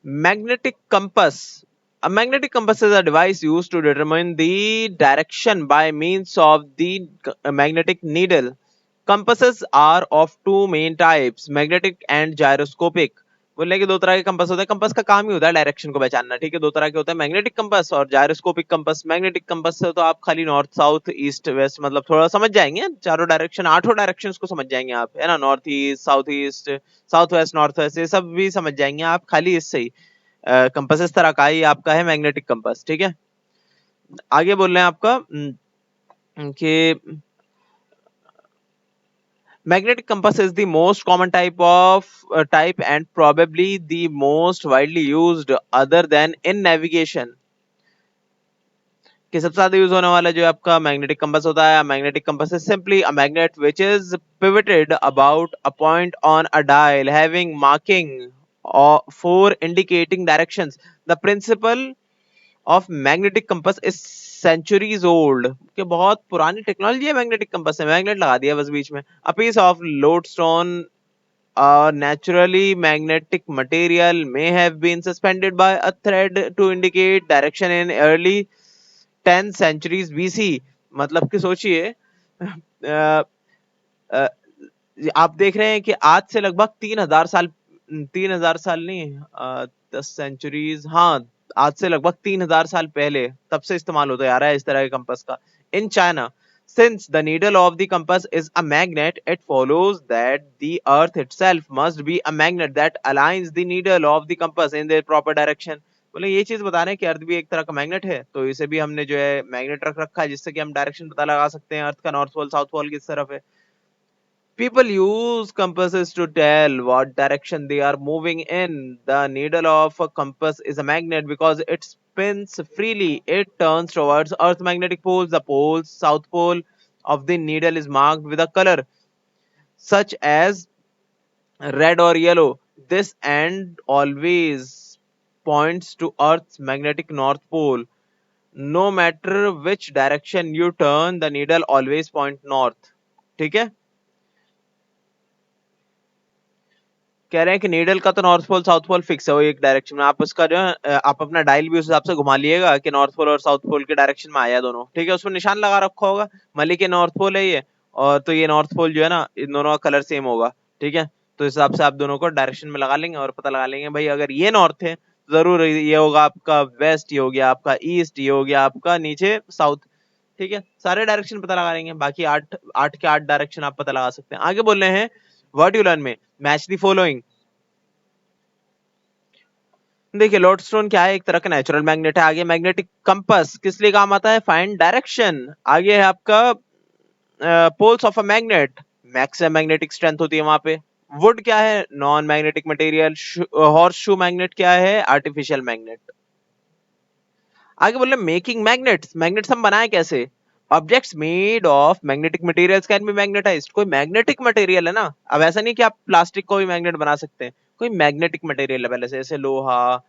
Magnetic compass. A magnetic compass is a device used to determine the direction by means of the magnetic needle. Compasses are of two main types, magnetic and gyroscopic. बोलने के दो तरह के compass होते हैं. Compass का काम ही होता है डायरेक्शन को पहचानना. ठीक है, दो तरह के होते हैं, मैग्नेटिक कंपास और जायरोस्कोपिक कंपास. मैग्नेटिक कंपास से तो आप खाली नॉर्थ साउथ ईस्ट वेस्ट मतलब थोड़ा समझ जाएंगे, चारों डायरेक्शन आठों डायरेक्शंस को समझ जाएंगे आप, है ना. North east south west north west ये सब भी समझ जाएंगे आप खाली इससे ही. कंपास इस तरह का ही आपका है मैग्नेटिक कंपास. ठीक है, आगे बोल रहे हैं आपका कि magnetic compass is the most common type and probably the most widely used other than in navigation. कि सबसे ज्यादा यूज होने वाला जो आपका मैग्नेटिक कंपास होता है. Magnetic compass is simply a magnet which is pivoted about a point on a dial having marking or for indicating directions. The principle of magnetic compass is centuries old. कि बहुत पुरानी technology है magnetic compass से. Magnet लगा दिया बस बीच में. A piece of lodestone, a naturally magnetic material, may have been suspended by a thread to indicate direction in early 10th centuries BC. मतलब कि सोचिए अ, आप देख रहे हैं कि आज से लगभग 3000 साल नहीं 10 सेंचुरीज, हाँ आज से लगभग 3000 साल पहले तब से इस्तेमाल होता आ रहा है इस तरह के कंपास का. In China, since the needle of the compass is a magnet, it follows that the earth itself must be a magnet that aligns the needle of the compass in their proper direction. बोले ये चीज बता रहे हैं कि अर्थ भी एक तरह का मैग्नेट है, तो इसे भी हमने जो है मैग्नेट रख रखा है जिससे कि हम डायरेक्शन पता लगा सकते हैं अर्थ का नॉर्थ पोल साउथ पोल किस तरफ है. People use compasses to tell what direction they are moving in. The needle of a compass is a magnet because it spins freely. It turns towards Earth's magnetic poles. The poles, south pole of the needle is marked with a color such as red or yellow. This and always points to Earth's magnetic north pole. No matter which direction you turn, the needle always point north. ठीक है, कह रहे हैं कि needle का तो north pole south pole fix है वो एक डायरेक्शन में. आप उसका जो है आप अपना डायल भी उस हिसाब से घुमा लिएगा कि नॉर्थ पोल और साउथ पोल के डायरेक्शन में आया दोनों. ठीक है, उसमें निशान लगा रखा होगा मलिक के नॉर्थ पोल है ये, और तो ये नॉर्थ पोल जो है ना इन दोनों का कलर सेम होगा. ठीक है, तो इस हिसाब से आप दोनों को डायरेक्शन में लगा लेंगे और पता लगा लेंगे भाई अगर ये नॉर्थ है तो जरूर ये होगा आपका वेस्ट, ये हो गया आपका ईस्ट, ये हो गया आपका नीचे साउथ. ठीक है, सारे डायरेक्शन पता लगा लेंगे. बाकी आठ आठ के आठ डायरेक्शन आप पता लगा सकते हैं. आगे बोल रहे हैं व्हाट यू लर्न में मैच द फॉलोइंग. देखिए लोडस्टोन क्या है, एक तरह का नेचुरल मैग्नेट है. आगे मैग्नेटिक कंपास किस लिए काम आता है, फाइंड डायरेक्शन. आगे है आपका poles of a magnet, maximum magnetic strength होती है वहां पे. वुड क्या है, non magnetic material. Horse shoe magnet क्या है, आर्टिफिशियल मैग्नेट. आगे बोले मेकिंग मैग्नेट्स. मैग्नेट्स हम बनाए कैसे, objects made of magnetic materials can be magnetised. कोई मैग्नेटिक मटेरियल है ना, अब ऐसा नहीं कि आप प्लास्टिक को भी मैग्नेट बना सकते हैं. कोई मैग्नेटिक मटेरियल है पहले से, जैसे लोहा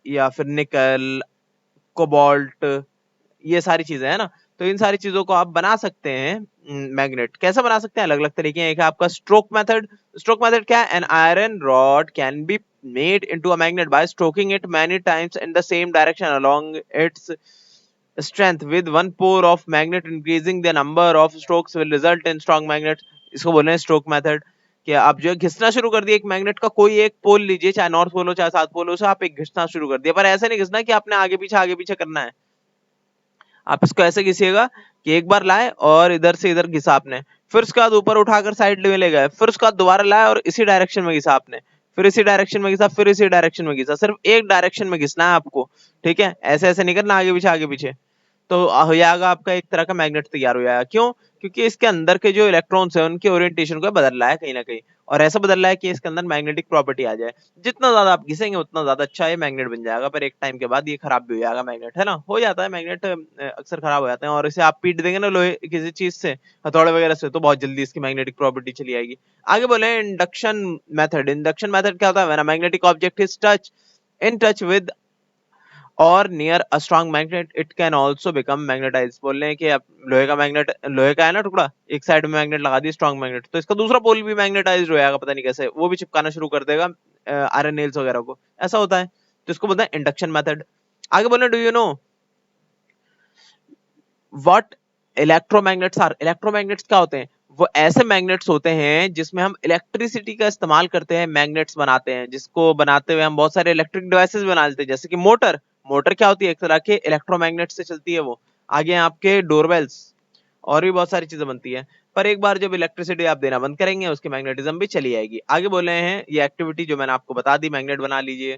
या फिर निकल, कोबाल्ट, ये सारी चीजें है ना. तो इन सारी चीजों को आप बना सकते हैं मैग्नेट. कैसे बना सकते हैं, अलग अलग तरीके हैं. एक है आपका स्ट्रोक मेथड. स्ट्रोक मेथड क्या है, an iron rod can be made into a magnet by stroking it many times in the same direction along its strength with one pore of magnet. Increasing the number of strokes will result in strong magnet. इसको बोलते हैं stroke method. कि आप जो घिसना शुरू कर दिए एक मैग्नेट का कोई एक पोल लीजिए, चाहे नॉर्थ पोल हो चाहे साउथ पोल हो, उसे आप एक घिसना शुरू कर दिया. पर ऐसे नहीं घिसना कि आपने आगे पीछे करना है. आप इसको ऐसे घिसिएगा कि एक बार लाए और इधर से इधर घिसा आपने, फिर उसके बाद ऊपर उठाकर साइड में ले गए, फिर उसके बाद दोबारा लाए और इसी डायरेक्शन में घिसा आपने, फिर इसी डायरेक्शन में घिसा, फिर इसी डायरेक्शन में घिसा. सिर्फ एक डायरेक्शन में घिसना है आपको. ठीक है, ऐसे ऐसे नहीं करना आगे पीछे. तो हो जाएगा आपका एक तरह का मैग्नेट तैयार हो जाएगा. क्यों, क्योंकि इसके अंदर के जो इलेक्ट्रॉन्स हैं उनके ओरिएंटेशन को बदल रहा है कहीं ना कहीं, और ऐसा बदल रहा है कि इसके अंदर मैग्नेटिक प्रॉपर्टी आ जाए. जितना ज्यादा आप घिसेंगे उतना ज्यादा अच्छा ये मैग्नेट बन जाएगा, पर एक टाइम के बाद ये खराब भी हो जाएगा मैग्नेट, है ना. हो जाता है मैग्नेट अक्सर खराब हो जाते हैं, और इसे आप पीट देंगे ना लोहे किसी चीज से, हथौड़े वगैरह से, तो बहुत जल्दी इसकी मैग्नेटिक प्रॉपर्टी चली आएगी. आगे बोले इंडक्शन मेथड. इंडक्शन मेथड क्या होता है, magnetic object is touch with और near a strong magnet it can also become magnetize. बोल रहे हैं कि अब लोहे का मैग्नेट, लोहे का है ना टुकड़ा, एक साइड में मैग्नेट लगा दी स्ट्रॉन्ग मैग्नेट, तो इसका दूसरा पोल भी मैग्नेटाइज हो जाएगा, पता नहीं कैसे, वो भी चिपकाना शुरू कर देगा आयरन नेल्स वगैरह को, ऐसा होता है, तो इसको बोलते हैं इंडक्शन मेथड। आगे बोले do you know what electromagnets are? Electromagnets क्या होते हैं? वो ऐसे मैग्नेट्स होते हैं जिसमें हम इलेक्ट्रिसिटी का इस्तेमाल करते हैं, मैग्नेट्स बनाते हैं, जिसको बनाते हुए हम बहुत सारे इलेक्ट्रिक डिवाइसेस बना लेते हैं, जैसे कि मोटर। मोटर क्या होती है? एक तरह के इलेक्ट्रोमैग्नेट से चलती है वो। आगे आपके डोरबेल्स और भी बहुत सारी चीजें बनती है, पर एक बार जब इलेक्ट्रिसिटी आप देना बंद करेंगे उसकी मैग्नेटिज्म भी चली जाएगी। आगे बोले हैं ये एक्टिविटी जो मैंने आपको बता दी, मैग्नेट बना लीजिए।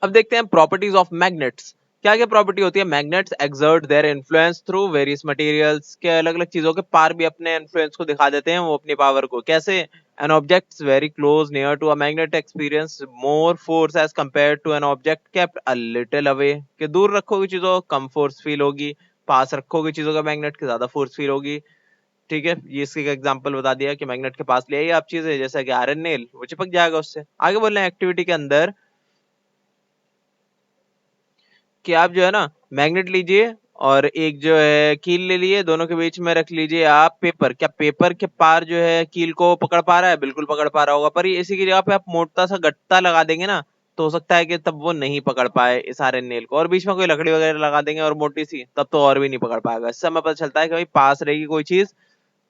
अब देखते हैं प्रॉपर्टीज ऑफ मैग्नेट्स। क्या क्या प्रॉपर्टी होती है? Magnets exert their influence through various materials, के अलग अलग चीजों के पार भी अपने इन्फ्लुएंस को दिखा देते हैं वो अपनी पावर को। कैसे? An object very close near to a magnet experience more force as compare to an object kept a little away. के दूर रखोगे चीजों कम फोर्स फील होगी, पास रखोगे चीजों का मैग्नेट के ज्यादा फोर्स फील होगी। ठीक है, ये इसका एग्जांपल बता दिया कि मैग्नेट के पास ले आइए आप चीजें, जैसा कि आयरन नेल, वो चिपक जाएगा उससे। आगे बोल रहे हैं एक्टिविटी के अंदर कि आप जो है ना मैग्नेट लीजिए और एक जो है कील ले लिए, दोनों के बीच में रख लीजिए आप पेपर। क्या पेपर के पार जो है कील को पकड़ पा रहा है? बिल्कुल पकड़ पा रहा होगा, पर ये इसी की जगह पे आप मोटा सा गट्टा लगा देंगे ना, तो हो सकता है कि तब वो नहीं पकड़ पाए इस आयरन नेल को, और बीच में कोई लकड़ी वगैरह लगा देंगे और मोटी सी, तब तो और भी नहीं पकड़ पाएगा। इससे हमें पता चलता है कि भाई पास रहेगी कोई चीज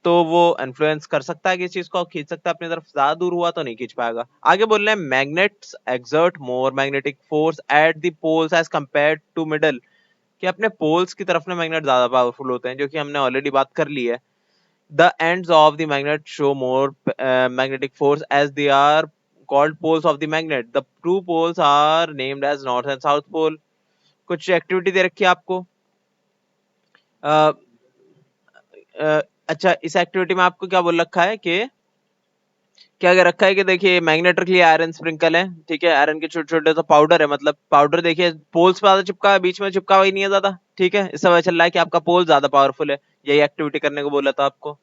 तो वो इन्फ्लुएंस कर सकता है कि इस चीज को खींच सकता है अपनी तरफ, ज्यादा दूर हुआ तो नहीं खींच पाएगा। आगे बोल रहे हैं magnets exert more magnetic force at the poles as compared to middle. कि अपने पोल्स की तरफ में मैग्नेट ज्यादा पावरफुल होते हैं, जो कि हमने ऑलरेडी बात कर ली है। The ends of the magnet show more magnetic force as they are called poles of the magnet. The true poles are named as north and south pole. कुछ एक्टिविटी दे रखी है आपको। अ, अच्छा, इस एक्टिविटी में आपको क्या बोल रखा है कि क्या क्या रखा है कि देखिए मैग्नेट रख लिया, आयरन स्प्रिंकल है, ठीक है, आयरन के छोटे छोटे तो पाउडर है, मतलब पाउडर देखिए पोल्स पे ज्यादा चिपका है, बीच में चिपका हुआ ही नहीं है ज्यादा, ठीक है, इससे पता चल रहा है कि आपका पोल ज्यादा पावरफुल है। यही एक्टिविटी करने को बोला था आपको।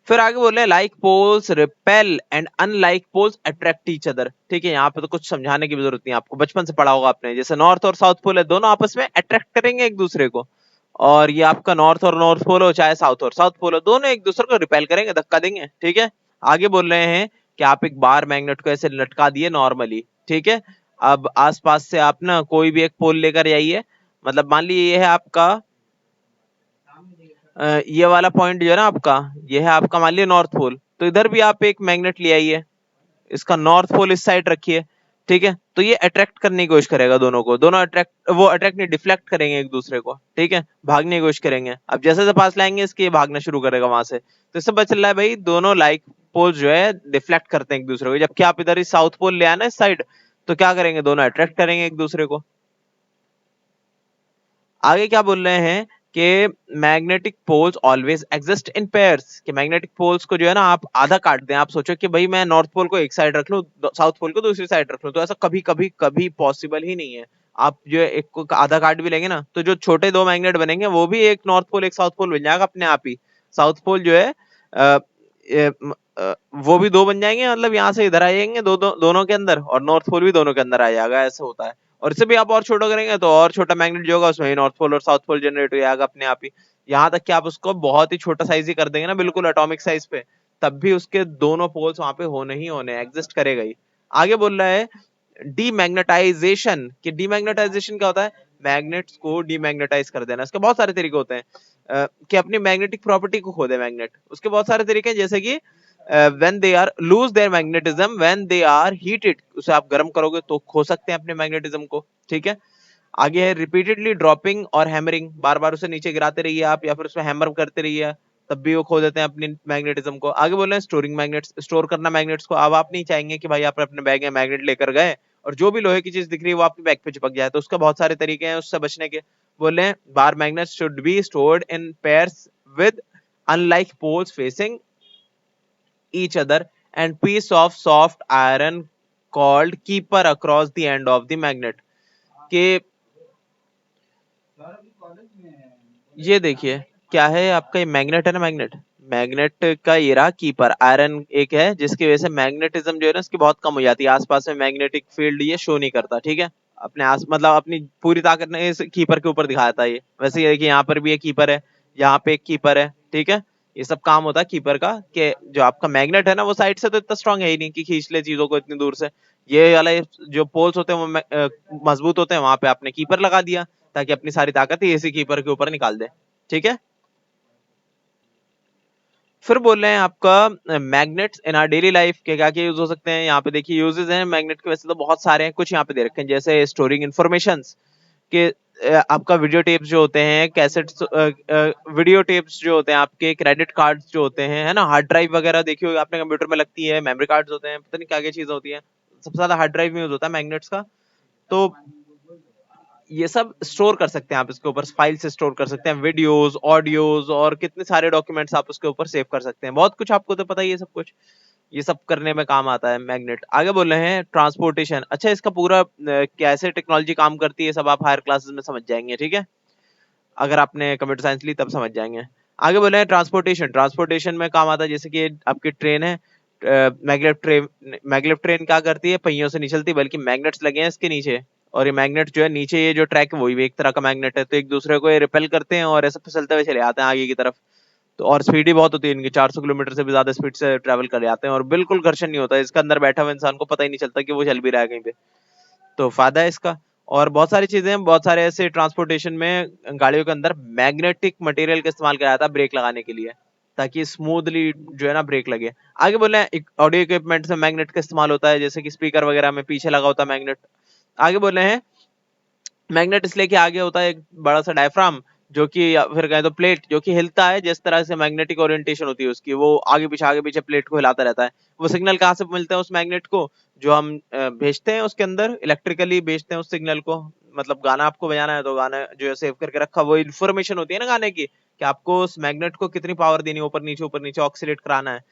फिर आगे बोल रहे हैं like poles repel and unlike poles attract each other. ठीक है, यहाँ पे तो कुछ समझाने की भी जरूरत नहीं, आपको बचपन से पढ़ा होगा आपने, जैसे नॉर्थ और साउथ पोल है, दोनों आपस में अट्रैक्ट करेंगे एक दूसरे को, और ये आपका नॉर्थ और नॉर्थ पोल हो चाहे साउथ और साउथ पोल हो, दोनों एक दूसरे को रिपेल करेंगे, धक्का देंगे। ठीक है, आगे बोल रहे हैं कि आप एक बार मैग्नेट को ऐसे लटका दिए नॉर्मली, ठीक है, अब आसपास से आप ना कोई भी एक पोल लेकर जाइए, मतलब मान लीजिए ये है आपका ये वाला पॉइंट जो है ना आपका, ये है आपका मान लिया नॉर्थ पोल, तो इधर भी आप एक मैग्नेट ले आइए, इसका नॉर्थ पोल इस साइड रखिए, ठीक है, तो ये अट्रैक्ट करने की कोशिश करेगा दोनों को, दोनों अट्रैक्ट, वो अट्रैक्ट नहीं डिफ्लेक्ट करेंगे एक दूसरे को, ठीक है, भागने की कोशिश करेंगे। अब जैसे जैसे पास लाएंगे इसके ये भागना शुरू करेगा वहां से, तो इससे पता चल रहा है भाई दोनों लाइक पोल जो है डिफ्लेक्ट करते हैं एक दूसरे को। जबकि आप इधर इस साउथ पोल ले आना इस साइड, तो क्या करेंगे, दोनों अट्रैक्ट करेंगे एक दूसरे को। आगे क्या बोल रहे हैं कि magnetic poles always exist in pairs. कि मैग्नेटिक पोल्स को जो है ना आप आधा काट दें, आप सोचो कि भाई मैं नॉर्थ पोल को एक साइड रख लूं, साउथ पोल को दूसरी साइड रख लूं, तो ऐसा कभी कभी कभी पॉसिबल ही नहीं है। आप जो है एक को आधा काट भी लेंगे ना, तो जो छोटे दो मैग्नेट बनेंगे वो भी एक नॉर्थ पोल एक साउथ पोल बन जाएगा अपने आप ही। साउथ पोल जो है अ, वो भी दो बन जाएंगे, मतलब यहाँ से इधर आ जाएंगे दोनों के अंदर, और नॉर्थ पोल भी दोनों के अंदर आ जाएगा, ऐसा होता है। और इसे भी आप और छोटा करेंगे तो और छोटा मैग्नेट जो होगा उसमें ही नॉर्थ पोल और साउथ पोल जनरेट हो जाएगा अपने आप ही। यहाँ तक कि आप उसको बहुत ही छोटा साइज ही कर देंगे ना, बिल्कुल एटॉमिक साइज पे, तब भी उसके दोनों पोल्स वहां पे होने ही होने, एग्जिस्ट करेगा ही। आगे बोल रहा है डीमैग्नेटाइजेशन। कि डीमैग्नेटाइजेशन क्या होता है? मैग्नेट्स को डीमैग्नेटाइज कर देना। इसके बहुत सारे तरीके होते हैं कि अपनी मैग्नेटिक प्रॉपर्टी को खो दे मैग्नेट। उसके बहुत सारे तरीके हैं, जैसे कि when they are lose their magnetism when they are heated, उसे आप गर्म करोगे तो खो सकते हैं अपने मैग्नेटिज्म को। ठीक है, आगे है रिपीटेडली ड्रॉपिंग और हैमरिंग, बार बार उसे नीचे गिराते रहिए आप, या फिर उसमें हैमर करते रहिए, तब भी वो खो देते हैं अपनी मैग्नेटिज्म को। आगे बोल रहे हैं स्टोरिंग मैग्नेट्स, स्टोर करना मैग्नेट्स को। अब आप नहीं चाहेंगे कि भाई आप अपने बैग में मैग्नेट लेकर गए और जो भी लोहे की चीज दिख रही है वो आपके बैग पे चिपक जाए, तो उसका बहुत सारे तरीके हैं उससे बचने के। बोले bar magnets should be stored in pairs with unlike poles facing each other and piece of soft iron called keeper across the end of the magnet। कि ये देखिए क्या है आपका, ये मैग्नेट है ना, मैग्नेट, मैग्नेट का ये रहा कीपर आयरन एक है, जिसकी वजह से मैग्नेटिज्म जो है ना इसकी बहुत कम हो जाती है, आसपास में मैग्नेटिक फील्ड ये शो नहीं करता। ठीक है, अपने आस मतलब अपनी पूरी ताकत ने इस कीपर के ऊपर दिखाता है ये। वैसे ये देखिए यहाँ पर भी एक कीपर है, यहाँ पे एक कीपर है, ठीक है, ये सब काम होता है कीपर का, कि जो आपका मैग्नेट है ना वो साइड से तो इतना स्ट्रांग है ही नहीं कि खींच ले चीजों को इतनी दूर से। ये वाला जो पोल्स होते हैं वो मजबूत होते हैं, वहां पे आपने कीपर लगा दिया ताकि अपनी सारी ताकत ही इसी कीपर के ऊपर निकाल दे। ठीक है, फिर बोल रहे हैं आपका magnets in are daily life के क्या क्या यूज हो सकते हैं। यहाँ पे देखिए यूजेस हैं मैग्नेट के, वैसे तो बहुत सारे हैं, कुछ यहाँ पे दे रखे हैं जैसे स्टोरिंग इन्फॉर्मेशंस के, आपका वीडियो टेप्स जो होते हैं, कैसेट्स, वीडियो टेप्स जो होते हैं, आपके क्रेडिट कार्ड्स जो होते हैं, है ना, हार्ड ड्राइव वगैरह देखिए होगी आपने कंप्यूटर में लगती है, मेमोरी कार्ड्स होते हैं, पता नहीं क्या क्या चीजें होती हैं, सबसे ज्यादा हार्ड ड्राइव में यूज होता है मैग्नेट्स का। तो ये सब स्टोर कर सकते हैं आप इसके ऊपर, फाइल से स्टोर कर सकते हैं, वीडियोस, ऑडियोज और कितने सारे डॉक्यूमेंट्स आप उसके ऊपर सेव कर सकते हैं, बहुत कुछ आपको तो पता ही है सब कुछ, ये सब करने में काम आता है मैग्नेट। आगे बोल रहे हैं ट्रांसपोर्टेशन। अच्छा, इसका पूरा कैसे टेक्नोलॉजी काम करती है सब आप हायर क्लासेस में समझ जाएंगे, ठीक है, अगर आपने कंप्यूटर साइंस ली तब समझ जाएंगे। आगे बोल रहे हैं ट्रांसपोर्टेशन। ट्रांसपोर्टेशन में काम आता है जैसे कि आपकी ट्रेन है, मैग्लेव ट्रेन क्या करती है, पहियों से नहीं चलती बल्कि मैग्नेट्स लगे हैं इसके नीचे, और ये मैग्नेट जो है नीचे, ये जो ट्रैक है वही भी एक तरह का मैग्नेट है, तो एक दूसरे को ये रिपेल करते हैं और ऐसे फिसलते हुए चले आते हैं आगे की तरफ। तो और स्पीड ही बहुत होती है इनकी, 400 किलोमीटर से भी ज्यादा स्पीड से ट्रेवल कर जाते हैं और बिल्कुल घर्षण नहीं होता है, इसके अंदर बैठा हुआ इंसान को पता ही नहीं चलता कि वो चल भी रहा है कहीं पे। तो फायदा है इसका। और बहुत सारी चीजें हैं, बहुत सारे ऐसे ट्रांसपोर्टेशन में गाड़ियों के अंदर मैग्नेटिक मटेरियल का इस्तेमाल किया जाता है ब्रेक लगाने के लिए, ताकि स्मूथली जो है ना ब्रेक लगे। आगे बोले हैं ऑडियो इक्विपमेंट में मैग्नेट का इस्तेमाल होता है, जैसे कि स्पीकर वगैरह में पीछे लगा होता है मैग्नेट। आगे बोले हैं मैग्नेट इसलिए कि आगे होता है एक बड़ा सा डायफ्राम, जो कि, या फिर कहें तो प्लेट, जो कि हिलता है जिस तरह से मैग्नेटिक ओरिएंटेशन होती है उसकी, वो आगे पीछे प्लेट को हिलाता रहता है। वो सिग्नल कहाँ से मिलते हैं उस मैग्नेट को, जो हम भेजते हैं उसके अंदर, इलेक्ट्रिकली भेजते हैं उस सिग्नल को, मतलब गाना आपको बजाना है तो गाना जो है सेव करके रखा, वो इन्फॉर्मेशन होती है ना गाने की, कि आपको उस मैग्नेट को कितनी पावर देनी है, ऊपर नीचे ऑक्सीलेट कराना है,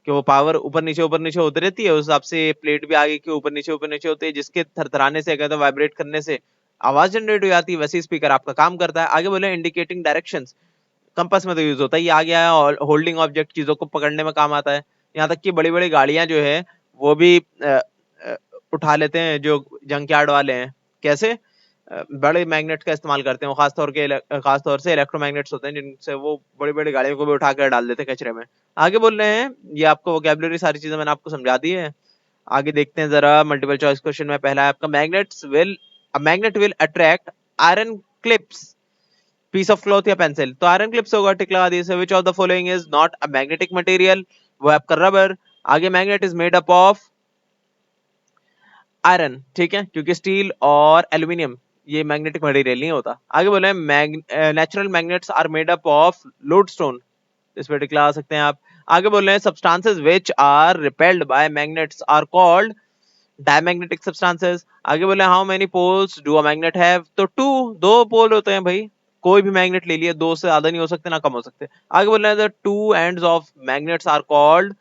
कि वो पावर ऊपर नीचे होती रहती है, उस हिसाब से प्लेट भी आगे की ऊपर नीचे होती है, जिसके थरथराने से, कहते हैं वाइब्रेट करने से आवाज जनरेट हो जाती है, वैसे स्पीकर आपका काम करता है। आगे बोले इंडिकेटिंग डायरेक्शंस। कंपास में तो यूज होता है, ये आ गया है होल्डिंग ऑब्जेक्ट, चीजों को पकड़ने में काम आता है। यहाँ तक कि बड़ी बड़ी गाड़ियां जो है वो भी उठा लेते हैं जो जंकयार्ड वाले हैं। कैसे? बड़े मैग्नेट का इस्तेमाल करते हैं वो, खास तौर से इलेक्ट्रोमैग्नेट्स होते हैं जिनसे वो बड़ी बड़ी गाड़ियों को भी उठा कर डाल देते हैं कचरे में। आगे बोल रहे हैं, ये आपको वोकैबुलरी सारी चीजें मैंने आपको समझा दी है। आगे देखते हैं जरा मल्टीपल चॉइस क्वेश्चन में। पहला है आपका magnet will attract iron clips, piece of cloth या पेंसिल। तो आयरन क्लिप्स होगा, टिक लगा दिए। Which of the following is not a magnetic material? वो आपका रबर। आगे magnet is made up of iron, ठीक है, क्योंकि स्टील और एल्यूमिनियम ये मैग्नेटिक मटेरियल नहीं होता। आगे बोले natural magnets are made up of lodestone, इस पे टिक लगा सकते हैं आप। आगे बोल रहे हैं substances which are repelled by magnets are called diamagnetic substances. आगे बोले how many poles do a magnet have? तो दो पोल होते हैं भाई, कोई भी मैग्नेट ले लिए, दो से ज्यादा नहीं हो सकते ना कम हो सकते। आगे बोल रहे हैं the two ends of magnets are called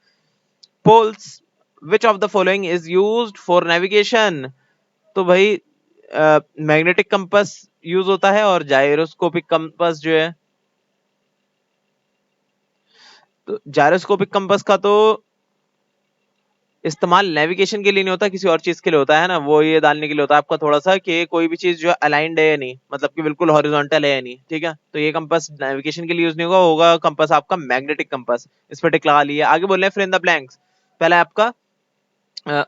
poles. Which of the following is used for navigation? तो भाई मैग्नेटिक कंपास यूज होता है, और जायरोस्कोपिक कंपास जो है, तो जायरोस्कोपिक कंपास का तो इस्तेमाल नेविगेशन के लिए नहीं होता, किसी और चीज के लिए होता है ना, वो ये डालने के लिए होता है आपका थोड़ा सा कि कोई भी चीज जो अलाइंड है या नहीं, मतलब कि बिल्कुल हॉरिजॉन्टल है या नहीं, ठीक है, तो ये कंपास नेविगेशन के लिए यूज नहीं होगा, होगा कंपास आपका मैग्नेटिक कंपास। इस पर टिक लगा लिया। आगे बोल रहे हैं फिल इन द ब्लैंक्स। पहला है आपका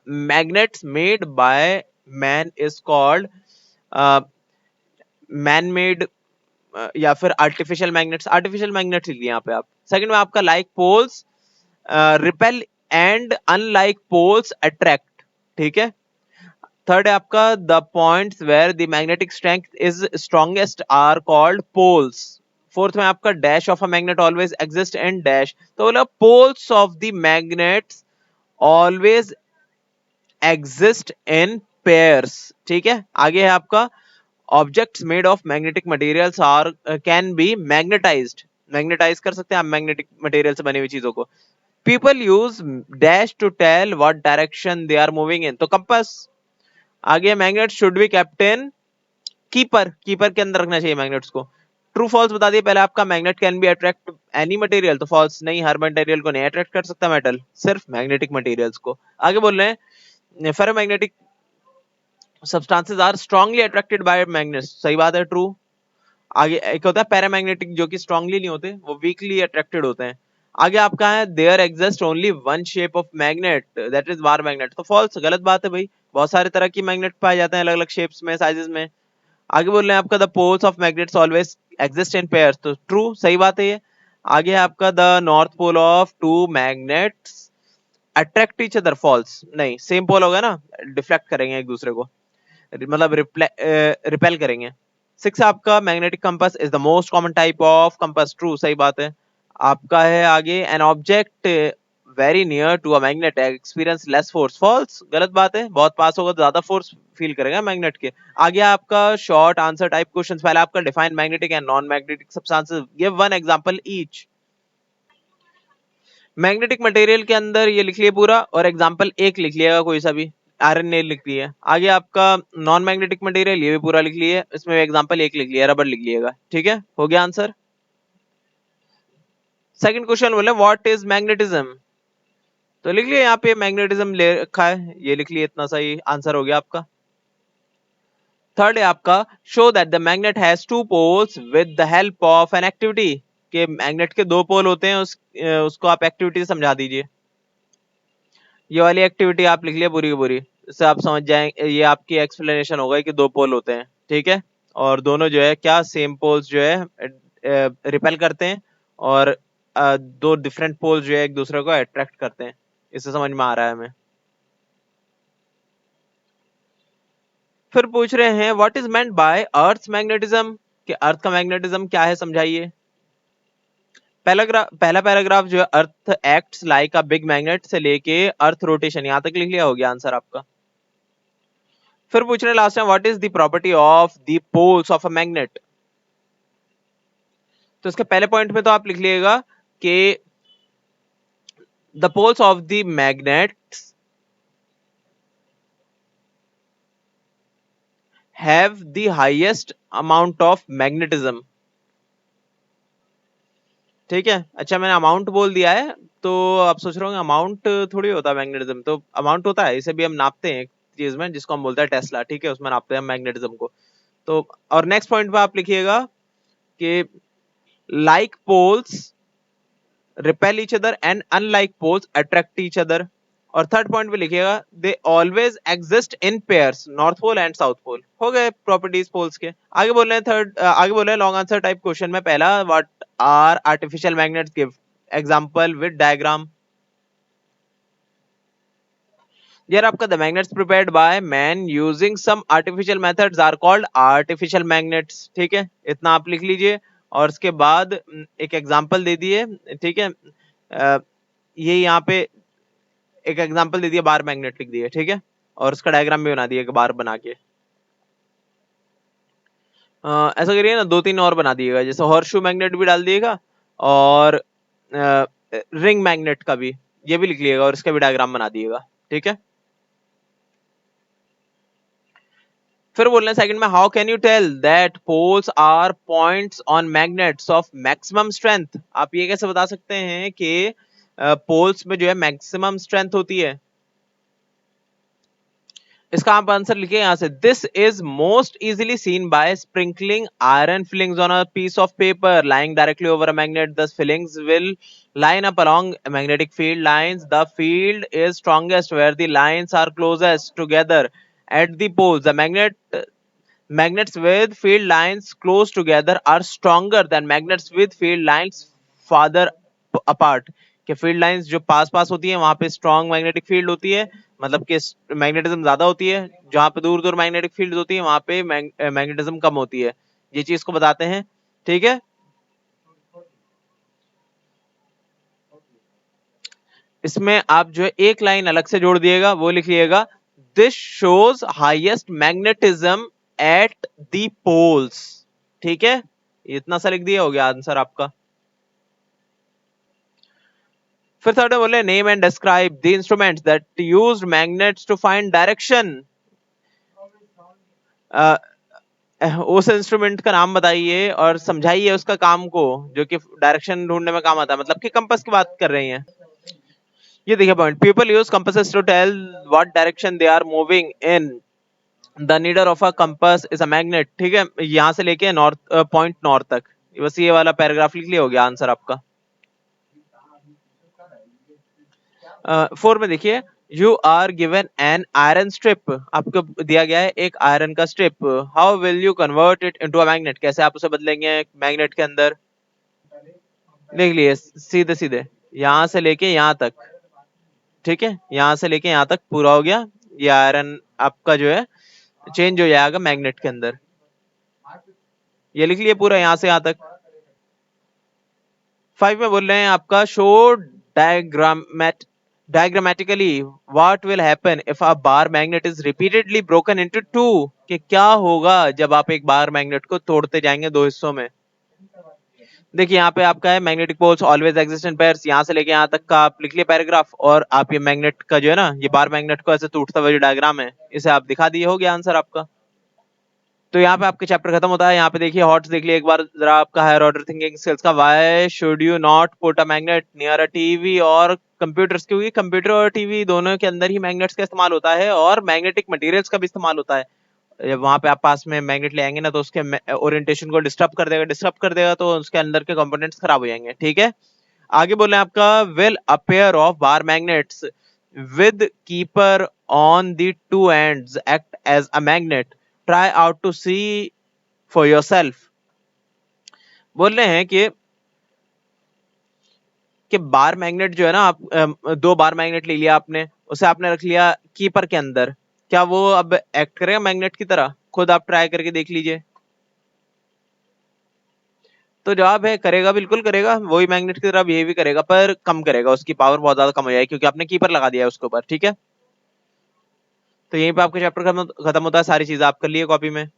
magnets made by man is called man made, या फिर आर्टिफिशियल मैग्नेट्स लिख लिए यहाँ पे आप। सेकंड में आपका like poles repel and unlike poles attract, ठीक है। थर्ड है आपका the points where the magnetic strength is strongest are called poles. Fourth में आपका dash of a magnet always exist in dash, तो बोला poles of the magnets always exist in pairs, ठीक है। आगे है आपका objects made of magnetic materials are can be magnetized, magnetize कर सकते हैं आप मैग्नेटिक मटेरियल से बनी हुई चीजों को। People use dash to tell what direction they are moving in, तो कंपास। आगे magnet should be kept in keeper के अंदर रखना चाहिए मैग्नेट्स को। ट्रू फॉल्स बता दिए पहले आपका, magnet can be attract any material, तो फॉल्स, नहीं, हर मटेरियल को नहीं अट्रैक्ट कर सकता मेटल, सिर्फ मैग्नेटिक मटेरियल्स को। आगे बोल रहे हैं ferromagnetic substances are strongly attracted by magnets, सही बात है, ट्रू। आगे एक होता है पैरामैग्नेटिक, जो कि स्ट्रांगली नहीं होते, वो वीकली अट्रैक्टेड होते हैं। आगे आपका है there exist only one shape of magnet that is bar magnet, तो फॉल्स, गलत बात है भाई, बहुत सारे तरह की मैग्नेट पाए जाते हैं अलग अलग शेप्स में, साइजेस में। आगे बोल रहे हैं आपका the poles of magnets always exist in pairs, तो ट्रू, सही बात है ये। आगे है आपका the north pole of two magnets attract each other, false, नहीं, सेम पोल होगा ना, डिफ्लेक्ट करेंगे एक दूसरे को, मतलब रिपेल करेंगे। 6 आपका magnetic compass is the most common type of compass, true, सही बात है। आपका है आगे an object very near to a magnet experience less force, false, गलत बात है, बहुत पास होगा तो ज्यादा फोर्स फील करेगा मैग्नेट के। आगे आपका शॉर्ट आंसर टाइप क्वेश्चंस, पहले आपका define magnetic and non magnetic substances, give one example each. Magnetic material के अंदर ये लिख लिए पूरा, और एग्जांपल एक लिख लिएगा कोई सा भी, आयरन ने लिख लिया। आगे आपका नॉन मैग्नेटिक मटेरियल, ये भी पूरा लिख लिए, इसमें एग्जांपल एक लिख लिया, रबर लिख लिएगा, ठीक है, हो गया आंसर। सेकंड क्वेश्चन बोले व्हाट इज मैग्नेटिज्म, तो लिख लिया यहाँ पे मैग्नेटिज्म ले रखा है, ये लिख लिया, इतना सही आंसर हो गया आपका। थर्ड है आपका show that the magnet has two poles with the help of an activity, के मैग्नेट के दो पोल होते हैं, उसको आप एक्टिविटी समझा दीजिए। ये वाली एक्टिविटी आप लिख लिया पूरी की पूरी, इससे आप समझ जाएंगे, ये आपकी एक्सप्लेनेशन होगा कि दो पोल होते हैं, ठीक है, और दोनों जो है क्या सेम पोल्स जो है रिपेल करते हैं, और दो डिफरेंट पोल्स जो है एक दूसरे को अट्रैक्ट करते हैं, इससे समझ में आ रहा है हमें। फिर पूछ रहे हैं what is meant by earth magnetism, कि अर्थ का मैग्नेटिज्म क्या है, समझाइए। पहला पैराग्राफ जो है earth acts like a big magnet से लेके अर्थ रोटेशन, यहां तक लिख लिया, हो गया आंसर आपका। फिर पूछ रहे हैं लास्ट में what is the property of the poles of a magnet, तो इसके पहले पॉइंट में तो आप लिख लीजिएगा कि the poles of the magnets have the highest amount of magnetism, ठीक है। अच्छा, मैंने अमाउंट बोल दिया है, तो आप सोच रहे होंगे अमाउंट थोड़ी होता है मैग्नेटिज्म, तो अमाउंट होता है, इसे भी हम नापते हैं एक चीज में जिसको हम बोलते हैं टेस्ला, ठीक है, उसमें नापते हैं मैग्नेटिज्म को। तो और नेक्स्ट पॉइंट पे आप लिखिएगा कि like poles repel each other and unlike poles attract each other, और थर्ड पॉइंट पे लिखिएगा they always exist in pairs, north pole and south pole, हो गए प्रॉपर्टीज पोल्स के। आगे बोल रहे हैं आगे बोल रहे हैं लॉन्ग आंसर टाइप क्वेश्चन में, पहला what are artificial magnets, give example with diagram. यार आपका the magnets prepared by man using some artificial methods are called artificial magnets, ठीक है, इतना आप लिख लीजिए, और उसके बाद एक एग्जांपल दे दिए, ठीक है, ये यहाँ पे एक एग्जांपल दे दिया, बार मैग्नेट लिख दिए, ठीक है, और उसका डायग्राम भी बना दिया, एक बार बना के। ऐसा करिए ना, दो तीन और बना दिएगा, जैसे हॉर्सशू मैग्नेट भी डाल दिएगा, और रिंग मैग्नेट का भी, ये भी लिख लिएगा, और इसका भी डायग्राम बना दिएगा, ठीक है। फिर बोल रहे हैं सेकंड में how can you tell that poles are points on magnets of maximum strength, आप ये कैसे बता सकते हैं कि पोल्स में जो है मैक्सिमम स्ट्रेंथ होती है। इसका आप आंसर लिखिए यहां से, this is most easily seen by sprinkling iron filings on a piece of paper lying directly over a magnet, the filings will line up along magnetic field lines, the field is strongest where the lines are closest together at the poles, the magnets with field lines close together are stronger than magnets with field lines farther apart, कि field lines जो पास पास होती है वहां पे strong magnetic field होती है, मतलब कि मैग्नेटिज्म ज्यादा होती है, जहां पे दूर दूर मैग्नेटिक फील्ड होती है वहां पे मैग्नेटिज्म कम होती है, ये चीज को बताते हैं, ठीक है। इसमें आप जो है एक लाइन अलग से जोड़ दिएगा, वो लिखिएगा this shows highest magnetism at the poles, ठीक है, इतना सा लिख दिया, हो गया आंसर आपका। फिर थर्ड बोले name and describe the instruments that used magnets to find direction, उस इंस्ट्रूमेंट का नाम बताइए और समझाइए उसका काम को, जो कि डायरेक्शन ढूंढने में काम आता है, मतलब कि कंपास की बात कर रही हैं। ये देखिए point, people use compasses to tell what direction they are moving in, the needle of a compass is a magnet, ठीक है, यहां से लेके नॉर्थ पॉइंट नॉर्थ तक, बस ये वाला पैराग्राफ लिख लिया, हो गया आंसर आपका। 4 में देखिए, you are given an iron strip, आपको दिया गया है एक आयरन का strip, how will you convert it into a magnet, कैसे आप उसे बदलेंगे मैग्नेट के अंदर। देख लिए सीधे सीधे यहां से लेके यहां तक, ठीक है, यहां से लेके यहां तक पूरा हो गया, ये आयरन आपका जो है चेंज हो जाएगा मैग्नेट के अंदर। ये लिख लिए पूरा यहां से यहां तक। 5 में बोल रहे हैं आपका show diagrammatically what will happen if a bar magnet is repeatedly broken into two, कि क्या होगा जब आप एक बार मैग्नेट को तोड़ते जाएंगे दो हिस्सों में। देखिए यहाँ पे आपका है magnetic poles always exist in pairs, यहाँ से लेके यहाँ तक का आप लिख लिए पैराग्राफ, और आप ये मैग्नेट का जो है ना, ये बार मैग्नेट को ऐसे टूटता हुआ जो डायग्राम है इसे आप दिखा दिए, हो गया आंसर आपका। तो यहाँ पे आपके चैप्टर खत्म होता है। यहाँ पे देखिए हॉट्स देख लिए एक बार जरा आपका हायर ऑर्डर थिंकिंग स्किल्स का, why should you not put a magnet near a TV और कंप्यूटर्स, क्योंकि कंप्यूटर और टीवी दोनों के अंदर ही मैग्नेट्स का इस्तेमाल होता है और मैग्नेटिक मटेरियल्स का भी इस्तेमाल होता है। जब वहां पे आप पास में मैग्नेट ले आएंगे ना तो उसके ओरिएंटेशन को डिस्टर्ब कर देगा तो उसके अंदर के कंपोनेंट्स खराब हो जाएंगे, ठीक है। आगे बोले आपका, will a pair of bar magnets with keeper on the two ends act as a magnet, try out to see for yourself। बोल रहे हैं कि बार मैग्नेट जो है ना, आप दो बार मैग्नेट ले लिया आपने, उसे आपने रख लिया कीपर के अंदर, क्या वो अब एक्ट करेगा मैग्नेट की तरह? खुद आप ट्राई करके देख लीजिए। तो जवाब है करेगा, बिल्कुल करेगा, वही मैग्नेट की तरह बिहेव भी करेगा, पर कम करेगा, उसकी पावर बहुत ज्यादा कम हो जाएगी क्योंकि आपने कीपर लगा दिया है उसके ऊपर, ठीक है। तो यहीं पे आपका चैप्टर खत्म होता है, सारी चीजें आप कर लिए कॉपी में।